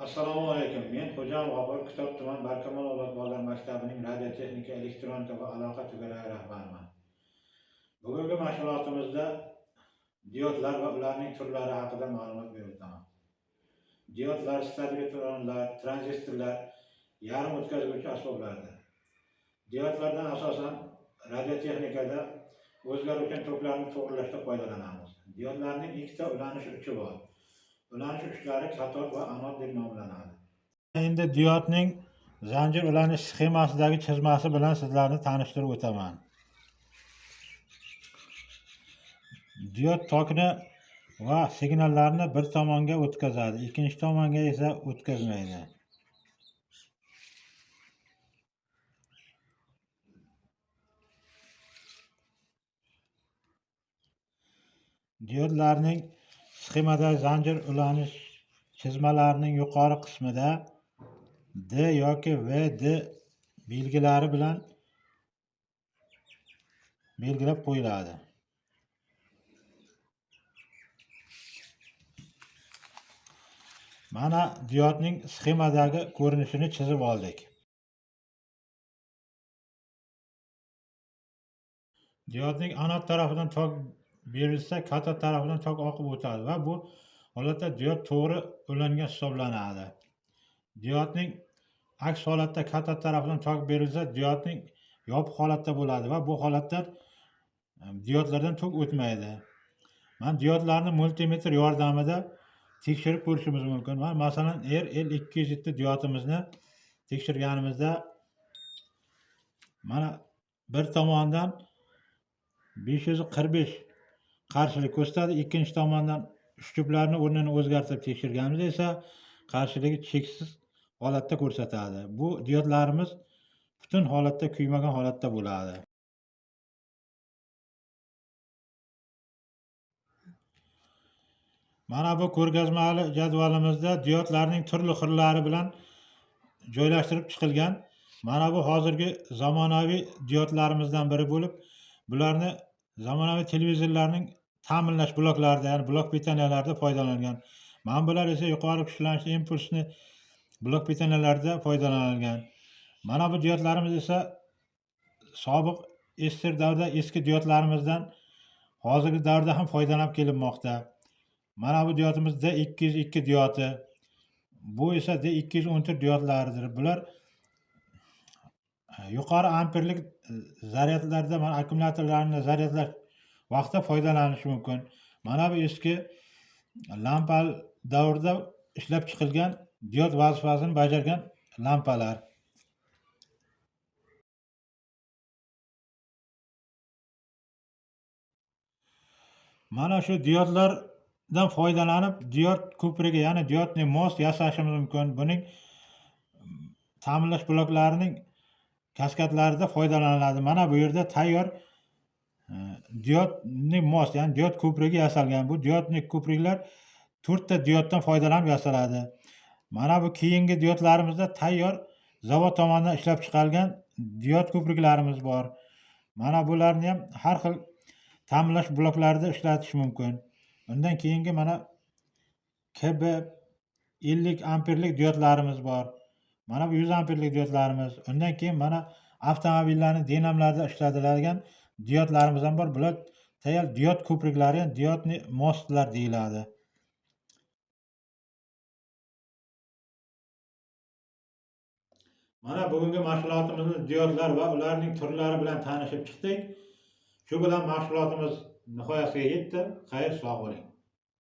Assalomu alaykum. Men Xo'jam G'afur Kitob tuman Barkamol avlod bolalar maktabining radiotexnika, elektronika va aloqa tugmalari rahbariman. Bugungi mashg'ulotimizda diodlar va ularning turlari haqida ma'lumot berib o'taman. Diodlar stabilizatorlar, tranzistorlar, yarim o'tkazguvchi asboblardir. Diodlardan asosan radiotexnikada o'zgaruvchan toklarni to'g'rilashda foydalanamiz. Diodlarning ikkita ulanish uchi bor. Ulanish uchlari katot va anod deb nomlanadi. Endi diodning zanjir ulanish sxemasidagi chizmasi bilan sizlarni tanishtirib o'taman. Diod tokni va signallarni bir tomonga o'tkazadi, ikkinchi tomonga esa o'tkazmaydi. Diodlarning sxemadagi zanjir ulanish chizmalarining yuqori qismida D yoki VD belgilari bilan belgilab qo'yiladi. Mana diodning sxemadagi ko'rinishini chizib oldik. Diodning anod tarafidan tok berilsa, katot tarafidan tok oqib o'tadi va bu holatda diod to'g'ri ulangan hisoblanadi. Diodning aks holatda katot tarafidan tok berilsa, diodning yopiq holatda bo'ladi va bu holatda diodlardan tok o'tmaydi. Mana diodlarni multimetr yordamida tekshirib ko'rishimiz mumkin. Masalan, RL207 diodimizni tekshirganimizda mana bir tomondan 545 qarshilik ko'rsatadi, ikkinchi tomondan uchtuplarni o'rnini o'zgartirib tekshirganimizda esa qarshiligi cheksiz holatda ko'rsatadi. Bu diodlarimiz butun holatda, kuymagan holatda bo'ladi. Mana bu ko'rgazmali jadvalimizda diodlarning turli xillari bilan joylashtirib chiqilgan. Mana bu hozirgi zamonaviy diodlarimizdan biri bo'lib, bularni zamonaviy televizorlarning ta'minlash bloklarida, ya'ni blok pitaniyalarda foydalanilgan. Mana bular esa yuqori kuchlanishli impulsni blok pitaniyalarda foydalanilgan. Mana bu diodlarimiz esa sobiq SSR davrida eski diodlarimizdan hozirgi davrda ham foydalanib kelinmoqda. Mana bu diodimiz D202 diodi. Bu esa D214 diodlaridir. Bular yuqori amperlik zaryadlarda, mana akkumulyatorlarni zaryadlash vaqtida foydalanish mumkin. Mana bu eski lampa davrida ishlab chiqilgan diod vazifasini bajargan lampalar. Mana shu diodlardan foydalanib diod ko'prigi, ya'ni diodni most yasashimiz mumkin. Buning ta'minlash bloklarining kaskadlarida foydalaniladi. Mana bu yerda tayyor diodning most, ya'ni diod ko'prigi yasalgan. Bu diodning ko'priklar 4 ta dioddan foydalanib yasaladi. Mana bu keyingi diodlarimizda tayyor zavod tomonidan ishlab chiqarilgan diod ko'priklarimiz bor. Mana bularni ham har xil ta'minlash bloklarida ishlatish mumkin. Undan keyingi mana KB 50 amperlik diodlarimiz bor. Mana bu 100 amperlik diodlarimiz. Undan keyin mana avtomobillarning dinamlarida ishlatiladigan diodlarimiz ham bor. Bular tayyor diod ko'priklari, diodni mostlar deyiladi. Mana bugungi mashg'ulotimizni diodlar va ularning turlari bilan tanishib chiqdik. Shu bilan mashg'ulotimiz nihoyasiga yetdi. Xayr, sog' bo'ling.